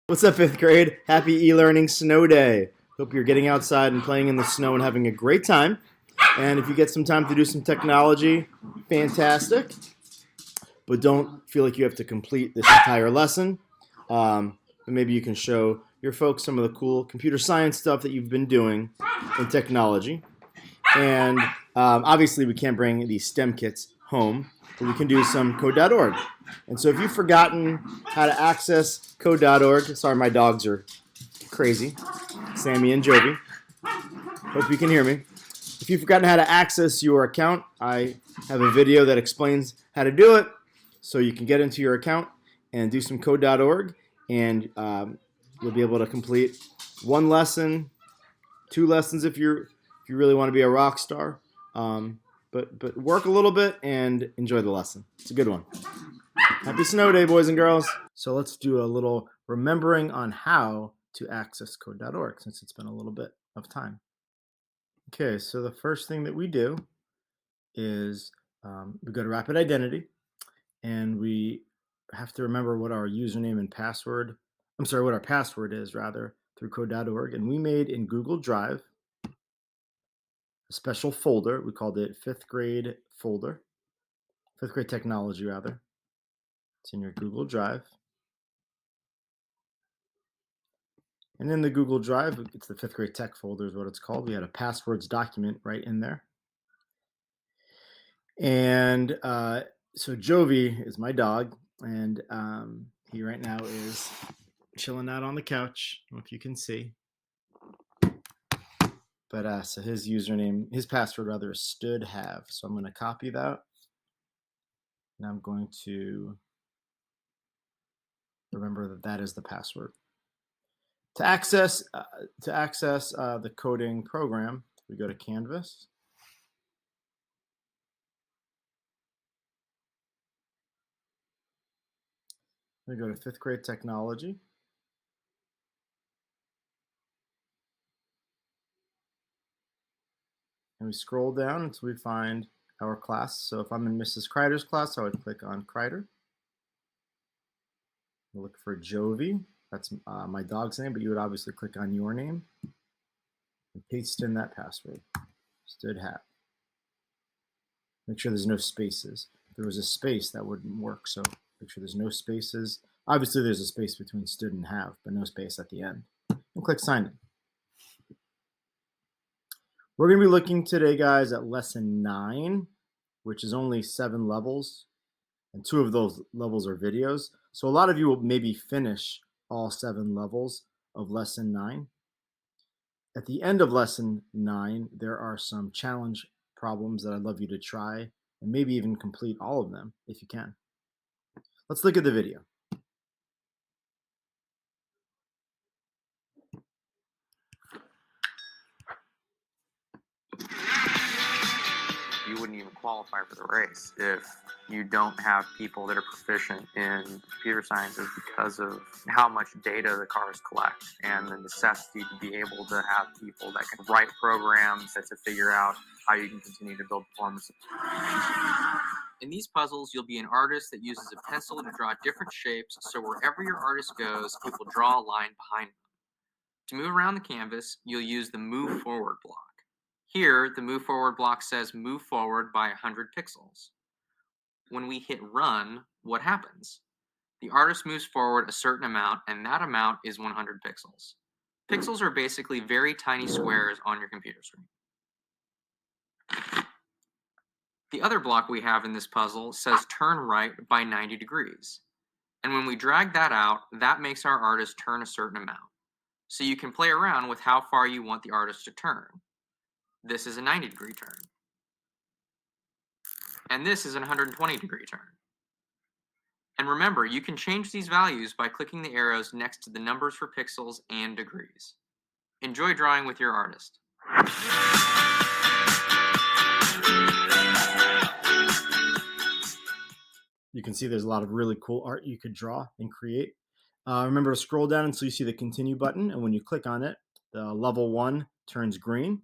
What's up, fifth grade? Happy e-learning snow day. Hope you're getting outside and playing in the snow and having a great time. And if you get some time to do some technology, fantastic. But don't feel like you have to complete this entire lesson. But maybe you can show your folks some of the cool computer science stuff that you've been doing in technology. And obviously we can't bring these STEM kits home, but we can do some Code.org. And so if you've forgotten how to access Code.org, sorry, my dogs are crazy, Sammy and Jovi. Hope you can hear me. If you've forgotten how to access your account, I have a video that explains how to do it so you can get into your account and do some Code.org, and you'll be able to complete one lesson, 2 lessons if you really want to be a rock star. But work a little bit and enjoy the lesson. It's a good one. Happy snow day, boys and girls. So let's do a little remembering on how to access Code.org since it's been a little bit of time. Okay, so the first thing that we do is we go to Rapid Identity, and we have to remember what our username and password, what our password is rather, through Code.org. And we made in Google Drive a special folder. We called it fifth grade folder, fifth grade technology rather. It's in your Google Drive. And in the Google Drive, it's the fifth grade tech folder is what it's called. We had a passwords document right in there. And so Jovi is my dog, and he right now is chilling out on the couch. I don't know if you can see. But so his username, his password rather, is stood_have. So I'm going to copy that. And I'm going to remember that that is the password. To access the coding program, we go to Canvas. We go to fifth grade technology. And we scroll down until we find our class. So if I'm in Mrs. Kreider's class, I would click on Kreider. We'll look for Jovi. That's my dog's name, but you would obviously click on your name and paste in that password. Stood_have. Make sure there's no spaces. If there was a space, that wouldn't work. So make sure there's no spaces. Obviously, there's a space between stood and have, but no space at the end. And click sign in. We're going to be looking today, guys, at lesson 9, which is only 7 levels, and 2 of those levels are videos. So a lot of you will maybe finish all 7 levels of lesson 9. At the end of lesson 9, there are some challenge problems that I'd love you to try, and maybe even complete all of them if you can. Let's look at the video. You wouldn't even qualify for the race if you don't have people that are proficient in computer sciences because of how much data the cars collect and the necessity to be able to have people that can write programs to figure out how you can continue to build performance. In these puzzles, you'll be an artist that uses a pencil to draw different shapes, so wherever your artist goes, it will draw a line behind them. To move around the canvas, you'll use the Move Forward block. Here, the Move Forward block says move forward by 100 pixels. When we hit run, what happens? The artist moves forward a certain amount, and that amount is 100 pixels. Pixels are basically very tiny squares on your computer screen. The other block we have in this puzzle says turn right by 90 degrees. And when we drag that out, that makes our artist turn a certain amount. So you can play around with how far you want the artist to turn. This is a 90-degree turn. And this is a 120-degree turn. And remember, you can change these values by clicking the arrows next to the numbers for pixels and degrees. Enjoy drawing with your artist. You can see there's a lot of really cool art you could draw and create. Remember to scroll down until you see the continue button, and when you click on it, the level 1 turns green.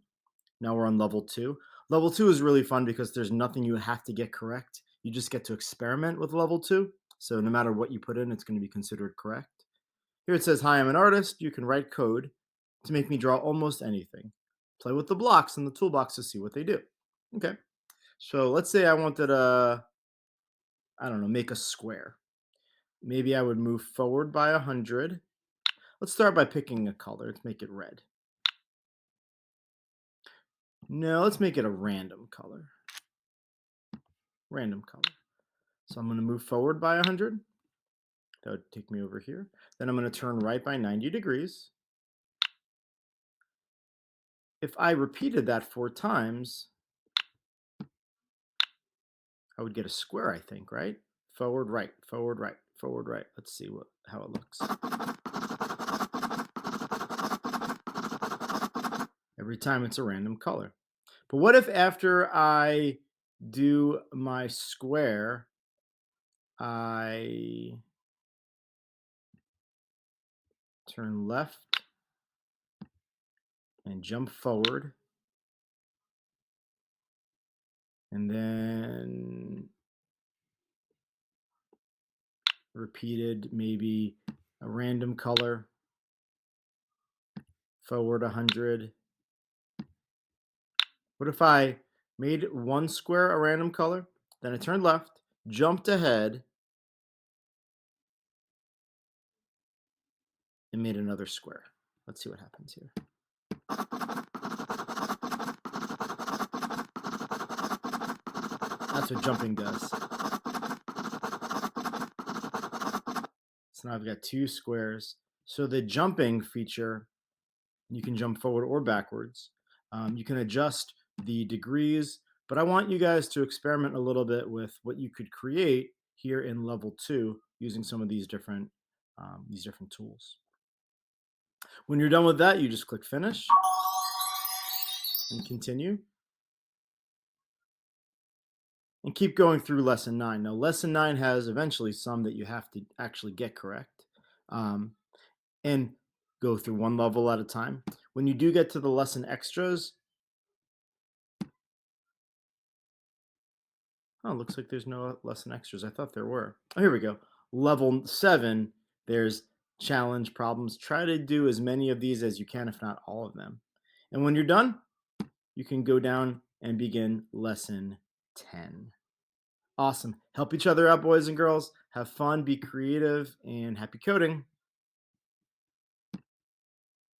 Now we're on level 2. Level 2 is really fun because there's nothing you have to get correct. You just get to experiment with level 2. So no matter what you put in, it's going to be considered correct. Here it says, hi, I'm an artist. You can write code to make me draw almost anything. Play with the blocks in the toolbox to see what they do. Okay. So let's say I wanted to, I don't know, make a square. Maybe I would move forward by 100. Let's start by picking a color. Let's make it red. No, let's make it a random color. Random color. So I'm going to move forward by 100. That would take me over here. Then I'm going to turn right by 90 degrees. If I repeated that 4 times, I would get a square, I think, right? Forward, right, forward, right, forward, right. Let's see how it looks. Every time it's a random color. But what if after I do my square, I turn left and jump forward, and then repeated maybe a random color, forward 100. What if I made one square a random color, then I turned left, jumped ahead, and made another square? Let's see what happens here. That's what jumping does. So now I've got 2 squares. So the jumping feature, you can jump forward or backwards. You can adjust the degrees, but I want you guys to experiment a little bit with what you could create here in level 2 using some of these different tools. When you're done with that, you just click finish and continue. And keep going through lesson 9. Now, lesson 9 has eventually some that you have to actually get correct, and go through one level at a time. When you do get to the lesson extras, oh, looks like there's no lesson extras. I thought there were. Oh, here we go. Level 7, there's challenge problems. Try to do as many of these as you can, if not all of them. And when you're done, you can go down and begin lesson 10. Awesome. Help each other out, boys and girls. Have fun, be creative, and happy coding.